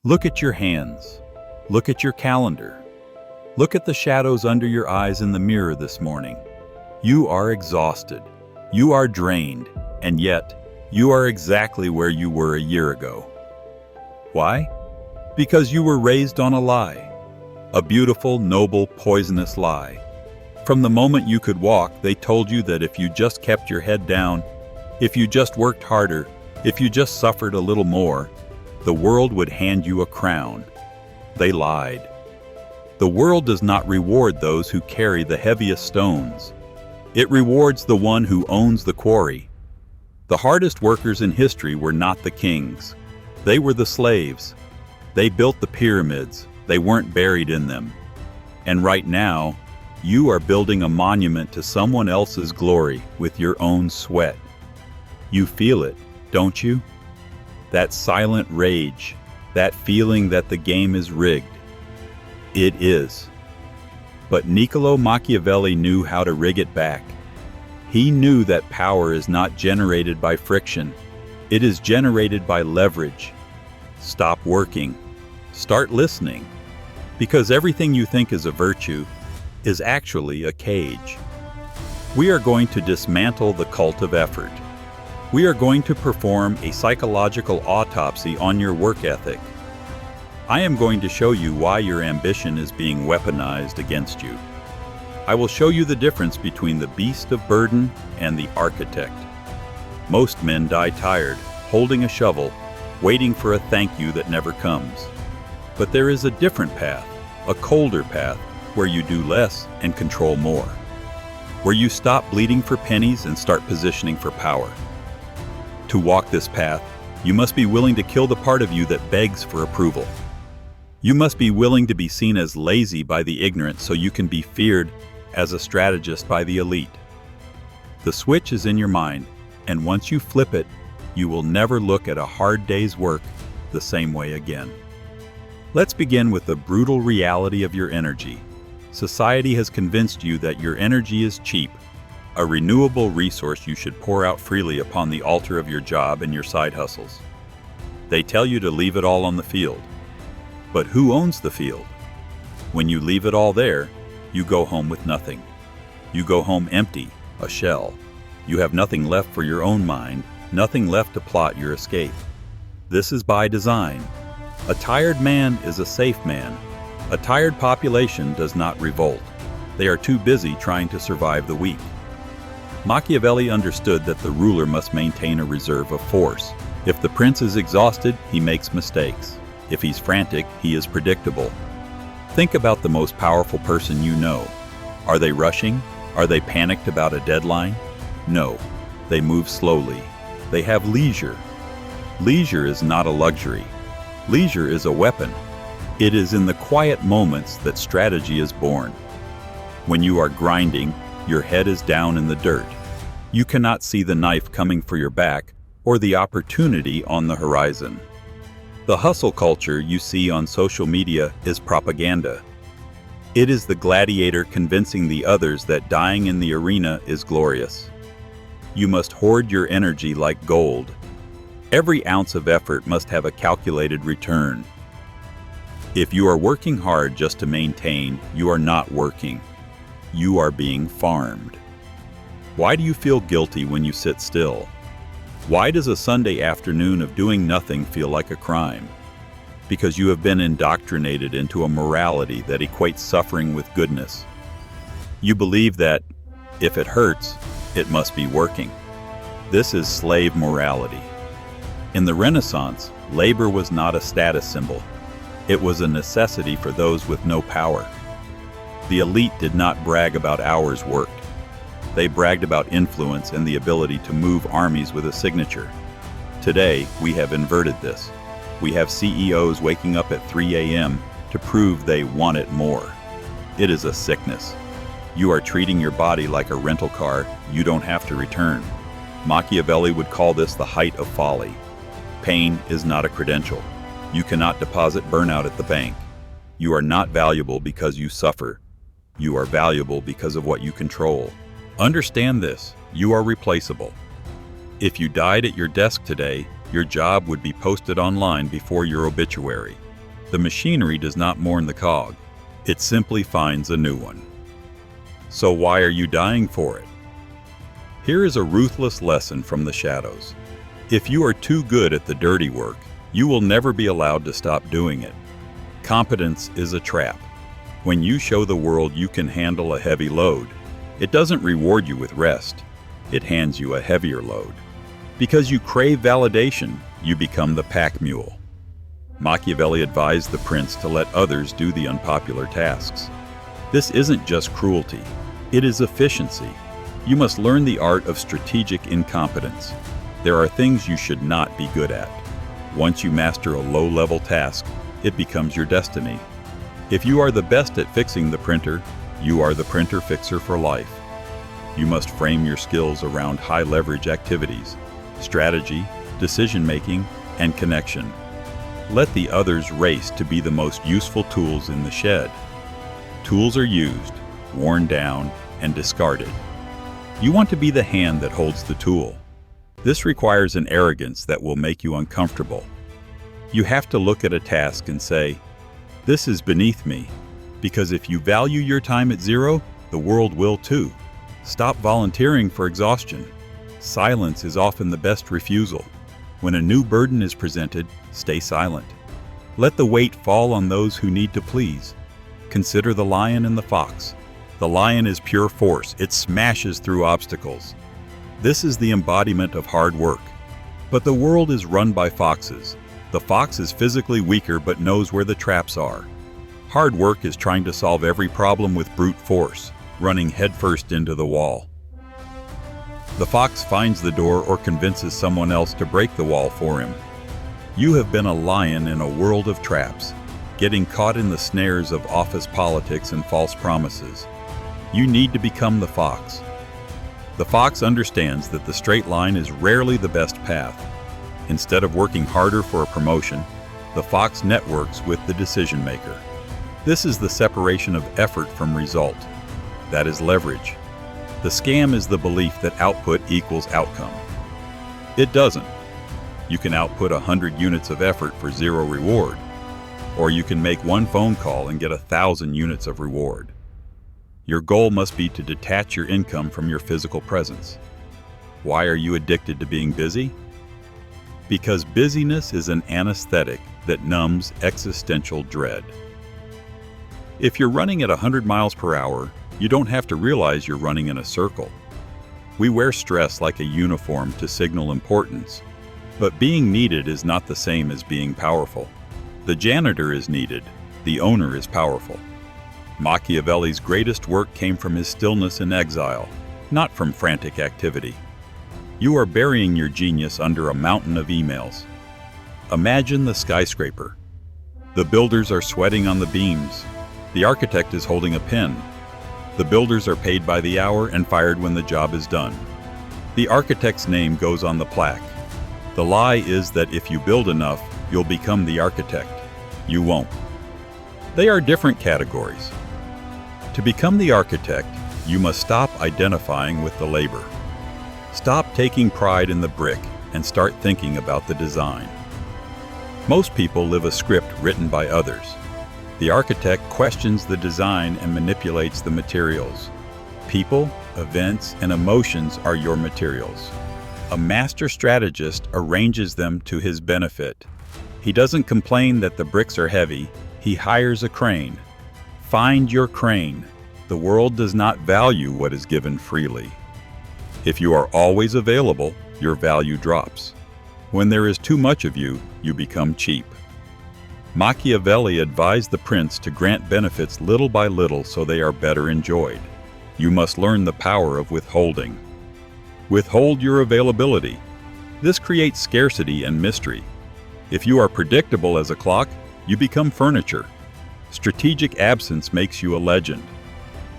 Look at your hands. Look at your calendar. Look at the shadows under your eyes in the mirror this morning. You are exhausted. You are drained. And yet, you are exactly where you were a year ago. Why? Because you were raised on a lie. A beautiful, noble, poisonous lie. From the moment you could walk, they told you that if you just kept your head down, if you just worked harder, if you just suffered a little more, the world would hand you a crown. They lied. The world does not reward those who carry the heaviest stones. It rewards the one who owns the quarry. The hardest workers in history were not the kings. They were the slaves. They built the pyramids. They weren't buried in them. And right now, you are building a monument to someone else's glory with your own sweat. You feel it, don't you? That silent rage, that feeling that the game is rigged. It is. But Niccolò Machiavelli knew how to rig it back. He knew that power is not generated by friction. It is generated by leverage. Stop working. Start listening. Because everything you think is a virtue is actually a cage. We are going to dismantle the cult of effort. We are going to perform a psychological autopsy on your work ethic. I am going to show you why your ambition is being weaponized against you. I will show you the difference between the beast of burden and the architect. Most men die tired, holding a shovel, waiting for a thank you that never comes. But there is a different path, a colder path, where you do less and control more. Where you stop bleeding for pennies and start positioning for power. To walk this path, you must be willing to kill the part of you that begs for approval. You must be willing to be seen as lazy by the ignorant so you can be feared as a strategist by the elite. The switch is in your mind, and once you flip it, you will never look at a hard day's work the same way again. Let's begin with the brutal reality of your energy. Society has convinced you that your energy is cheap, a renewable resource you should pour out freely upon the altar of your job and your side hustles. They tell you to leave it all on the field. But who owns the field? When you leave it all there, you go home with nothing. You go home empty, a shell. You have nothing left for your own mind, nothing left to plot your escape. This is by design. A tired man is a safe man. A tired population does not revolt. They are too busy trying to survive the week. Machiavelli understood that the ruler must maintain a reserve of force. If the prince is exhausted, he makes mistakes. If he's frantic, he is predictable. Think about the most powerful person you know. Are they rushing? Are they panicked about a deadline? No. They move slowly. They have leisure. Leisure is not a luxury. Leisure is a weapon. It is in the quiet moments that strategy is born. When you are grinding, your head is down in the dirt. You cannot see the knife coming for your back or the opportunity on the horizon. The hustle culture you see on social media is propaganda. It is the gladiator convincing the others that dying in the arena is glorious. You must hoard your energy like gold. Every ounce of effort must have a calculated return. If you are working hard just to maintain, you are not working. You are being farmed. Why do you feel guilty when you sit still? Why does a Sunday afternoon of doing nothing feel like a crime? Because you have been indoctrinated into a morality that equates suffering with goodness. You believe that, if it hurts, it must be working. This is slave morality. In the Renaissance, labor was not a status symbol. It was a necessity for those with no power. The elite did not brag about hours worked. They bragged about influence and the ability to move armies with a signature. Today, we have inverted this. We have CEOs waking up at 3 a.m. to prove they want it more. It is a sickness. You are treating your body like a rental car you don't have to return. Machiavelli would call this the height of folly. Pain is not a credential. You cannot deposit burnout at the bank. You are not valuable because you suffer. You are valuable because of what you control. Understand this, you are replaceable. If you died at your desk today, your job would be posted online before your obituary. The machinery does not mourn the cog. It simply finds a new one. So why are you dying for it? Here is a ruthless lesson from the shadows. If you are too good at the dirty work, you will never be allowed to stop doing it. Competence is a trap. When you show the world you can handle a heavy load, it doesn't reward you with rest. It hands you a heavier load. Because you crave validation, you become the pack mule. Machiavelli advised the prince to let others do the unpopular tasks. This isn't just cruelty, it is efficiency. You must learn the art of strategic incompetence. There are things you should not be good at. Once you master a low-level task, it becomes your destiny. If you are the best at fixing the printer, you are the printer fixer for life. You must frame your skills around high-leverage activities, strategy, decision-making, and connection. Let the others race to be the most useful tools in the shed. Tools are used, worn down, and discarded. You want to be the hand that holds the tool. This requires an arrogance that will make you uncomfortable. You have to look at a task and say, "This is beneath me," because if you value your time at zero, the world will too. Stop volunteering for exhaustion. Silence is often the best refusal. When a new burden is presented, stay silent. Let the weight fall on those who need to please. Consider the lion and the fox. The lion is pure force. It smashes through obstacles. This is the embodiment of hard work. But the world is run by foxes. The fox is physically weaker but knows where the traps are. Hard work is trying to solve every problem with brute force, running headfirst into the wall. The fox finds the door or convinces someone else to break the wall for him. You have been a lion in a world of traps, getting caught in the snares of office politics and false promises. You need to become the fox. The fox understands that the straight line is rarely the best path. Instead of working harder for a promotion, the fox networks with the decision maker. This is the separation of effort from result. That is leverage. The scam is the belief that output equals outcome. It doesn't. You can output 100 units of effort for zero reward, or you can make one phone call and get 1,000 units of reward. Your goal must be to detach your income from your physical presence. Why are you addicted to being busy? Because busyness is an anesthetic that numbs existential dread. If you're running at 100 miles per hour, you don't have to realize you're running in a circle. We wear stress like a uniform to signal importance, but being needed is not the same as being powerful. The janitor is needed, the owner is powerful. Machiavelli's greatest work came from his stillness in exile, not from frantic activity. You are burying your genius under a mountain of emails. Imagine the skyscraper. The builders are sweating on the beams. The architect is holding a pen. The builders are paid by the hour and fired when the job is done. The architect's name goes on the plaque. The lie is that if you build enough, you'll become the architect. You won't. They are different categories. To become the architect, you must stop identifying with the labor. Stop taking pride in the brick and start thinking about the design. Most people live a script written by others. The architect questions the design and manipulates the materials. People, events, and emotions are your materials. A master strategist arranges them to his benefit. He doesn't complain that the bricks are heavy, he hires a crane. Find your crane. The world does not value what is given freely. If you are always available, your value drops. When there is too much of you, you become cheap. Machiavelli advised the prince to grant benefits little by little so they are better enjoyed. You must learn the power of withholding. Withhold your availability. This creates scarcity and mystery. If you are predictable as a clock, you become furniture. Strategic absence makes you a legend.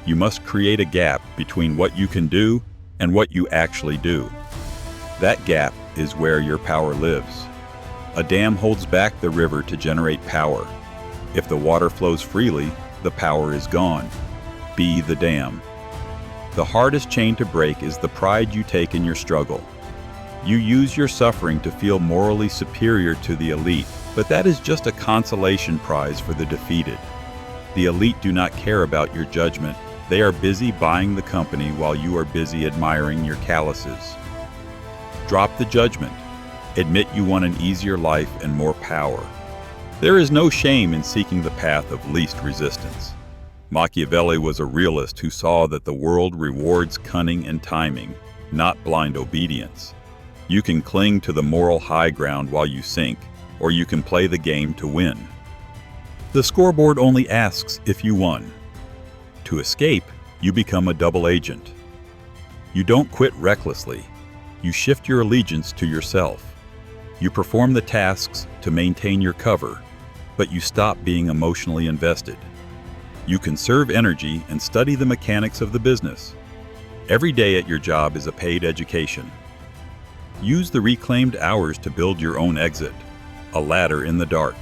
You must create a gap between what you can do and what you actually do. That gap is where your power lives. A dam holds back the river to generate power. If the water flows freely, the power is gone. Be the dam. The hardest chain to break is the pride you take in your struggle. You use your suffering to feel morally superior to the elite, But that is just a consolation prize for the defeated. The elite do not care about your judgment. They are busy buying the company while you are busy admiring your calluses. Drop the judgment. Admit you want an easier life and more power. There is no shame in seeking the path of least resistance. Machiavelli was a realist who saw that the world rewards cunning and timing, not blind obedience. You can cling to the moral high ground while you sink, or you can play the game to win. The scoreboard only asks if you won. To escape, you become a double agent. You don't quit recklessly. You shift your allegiance to yourself. You perform the tasks to maintain your cover, but you stop being emotionally invested. You conserve energy and study the mechanics of the business. Every day at your job is a paid education. Use the reclaimed hours to build your own exit, a ladder in the dark.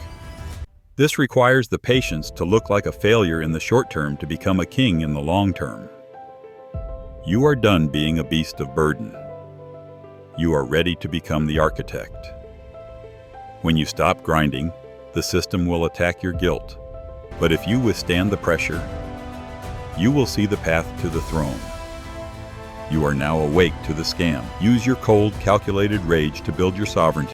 This requires the patience to look like a failure in the short term to become a king in the long term. You are done being a beast of burden. You are ready to become the architect. When you stop grinding, the system will attack your guilt. But if you withstand the pressure, you will see the path to the throne. You are now awake to the scam. Use your cold, calculated rage to build your sovereignty.